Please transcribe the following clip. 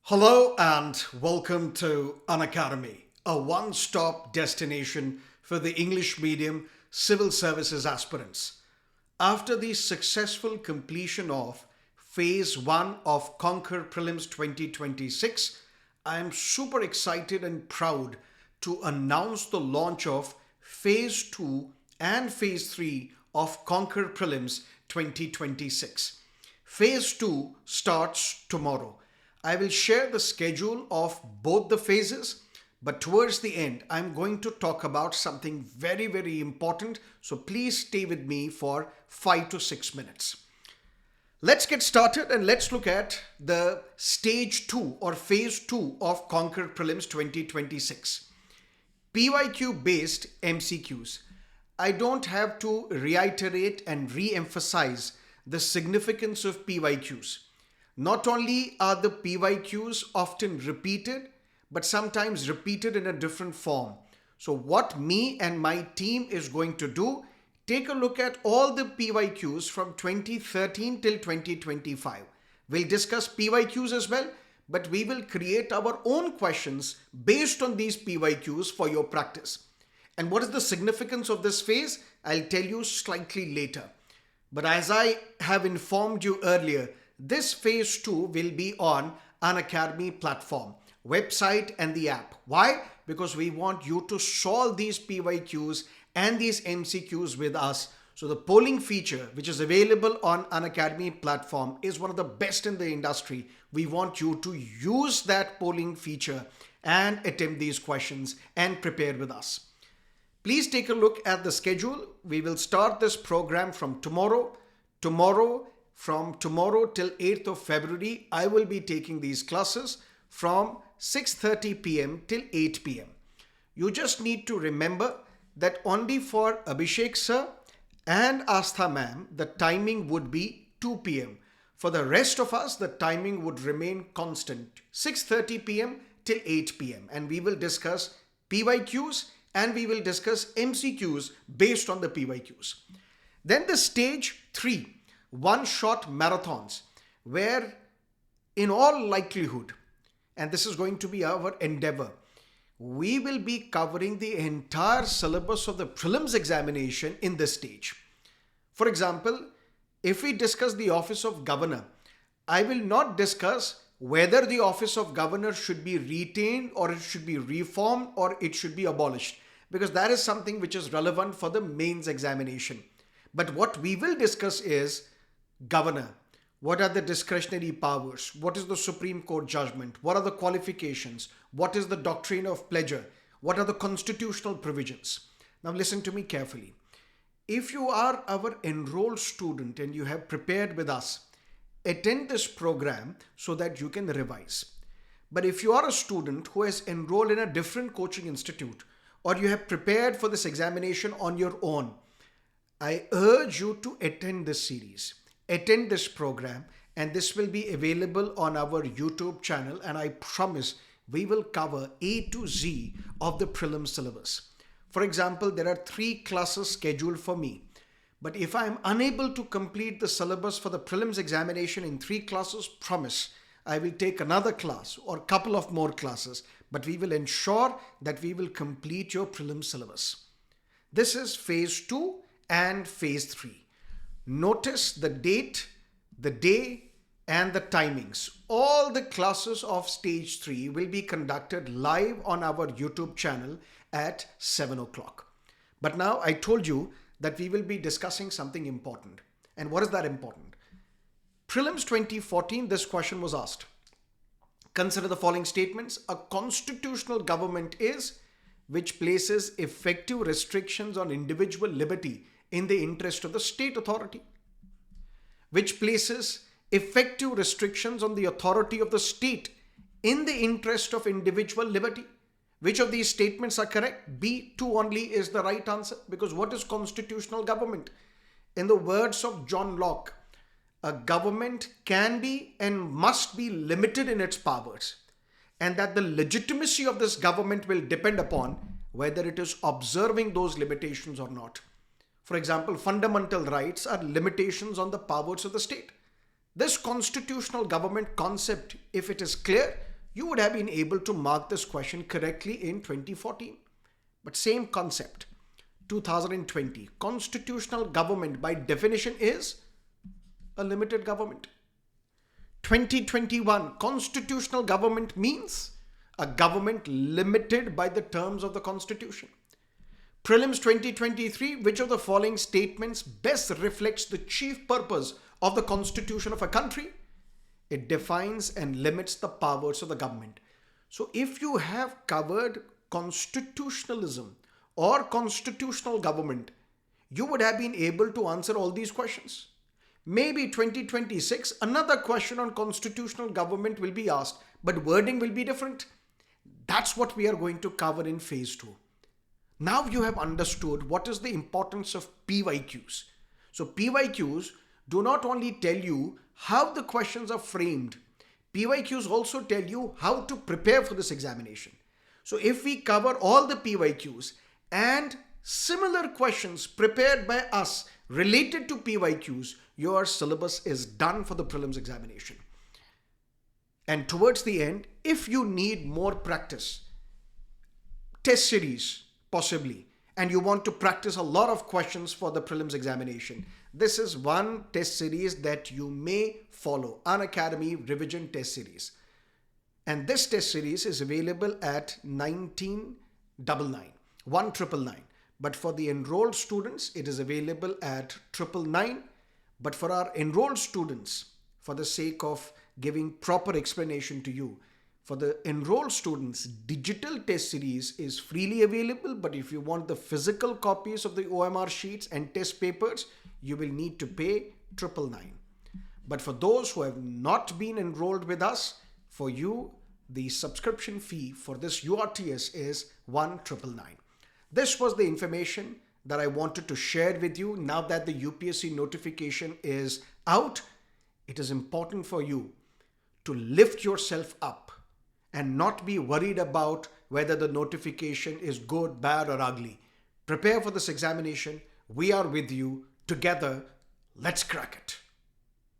Hello and welcome to Unacademy, a one-stop destination for the English medium civil services aspirants. After the successful completion of Phase 1 of Conquer Prelims 2026, I am super excited and proud to announce the launch of Phase 2 and Phase 3 of Conquer Prelims 2026. Phase 2 starts tomorrow. I will share the schedule of both the phases, but towards the end, I'm going to talk about something very, very important. So please stay with me for 5 to 6 minutes. Let's get started and let's look at the stage 2 or phase 2 of Conquer Prelims 2026. PYQ-based MCQs. I don't have to reiterate and re-emphasize the significance of PYQs. Not only are the PYQs often repeated, but sometimes repeated in a different form. So what me and my team is going to do, take a look at all the PYQs from 2013 till 2025. We'll discuss PYQs as well, but we will create our own questions based on these PYQs for your practice. And what is the significance of this phase? I'll tell you slightly later. But as I have informed you earlier, this phase 2 will be on Unacademy platform, website and the app. Why? Because we want you to solve these PYQs and these MCQs with us. So the polling feature, which is available on Unacademy platform, is one of the best in the industry. We want you to use that polling feature and attempt these questions and prepare with us. Please take a look at the schedule. We will start this program from tomorrow. From tomorrow till 8th of February, I will be taking these classes from 6:30 p.m. till 8 p.m. You just need to remember that only for Abhishek sir and Astha ma'am, the timing would be 2 p.m. For the rest of us, the timing would remain constant, 6:30 p.m. till 8 p.m. And we will discuss PYQs and we will discuss MCQs based on the PYQs. Then the stage 3. One-shot marathons, where in all likelihood, and this is going to be our endeavor, we will be covering the entire syllabus of the prelims examination in this stage. For example, if we discuss the office of governor, I will not discuss whether the office of governor should be retained or it should be reformed or it should be abolished, because that is something which is relevant for the mains examination. But what we will discuss is governor. What are the discretionary powers? What is the Supreme Court judgment? What are the qualifications? What is the doctrine of pleasure? What are the constitutional provisions? Now listen to me carefully. If you are our enrolled student and you have prepared with us, attend this program so that you can revise. But if you are a student who has enrolled in a different coaching institute or you have prepared for this examination on your own, I urge you to attend this series. Attend this program, and this will be available on our YouTube channel, and I promise we will cover A to Z of the prelim syllabus. For example, there are 3 classes scheduled for me, but if I am unable to complete the syllabus for the prelims examination in 3 classes, promise I will take another class or a couple of more classes, but we will ensure that we will complete your prelim syllabus. This is phase 2 and phase 3. Notice the date, the day, and the timings. All the classes of stage 3 will be conducted live on our YouTube channel at 7 o'clock. But now I told you that we will be discussing something important. And what is that important? Prelims 2014, this question was asked. Consider the following statements. A constitutional government is which places effective restrictions on individual liberty in the interest of the state authority, which places effective restrictions on the authority of the state in the interest of individual liberty. Which of these statements are correct? B, 2 only is the right answer, because what is constitutional government? In the words of John Locke, a government can be and must be limited in its powers, and that the legitimacy of this government will depend upon whether it is observing those limitations or not. For example, fundamental rights are limitations on the powers of the state. This constitutional government concept, if it is clear, you would have been able to mark this question correctly in 2014. But same concept, 2020, constitutional government by definition is a limited government. 2021, constitutional government means a government limited by the terms of the Constitution. Prelims 2023, which of the following statements best reflects the chief purpose of the Constitution of a country? It defines and limits the powers of the government. So if you have covered constitutionalism or constitutional government, you would have been able to answer all these questions. Maybe 2026, another question on constitutional government will be asked, but wording will be different. That's what we are going to cover in phase 2. Now you have understood what is the importance of PYQs. So PYQs do not only tell you how the questions are framed, PYQs also tell you how to prepare for this examination. So if we cover all the PYQs and similar questions prepared by us related to PYQs, your syllabus is done for the prelims examination. And towards the end, if you need more practice, test series possibly, and you want to practice a lot of questions for the prelims examination, this is one test series that you may follow, Unacademy Revision Test Series. And this test series is available at 1999. But for the enrolled students, it is available at 999. But for our enrolled students, for the sake of giving proper explanation to you, for the enrolled students, digital test series is freely available. But if you want the physical copies of the OMR sheets and test papers, you will need to pay 999. But for those who have not been enrolled with us, for you, the subscription fee for this URTS is 1999. This was the information that I wanted to share with you. Now that the UPSC notification is out, it is important for you to lift yourself up and not be worried about whether the notification is good, bad, or ugly. Prepare for this examination. We are with you. Together, let's crack it.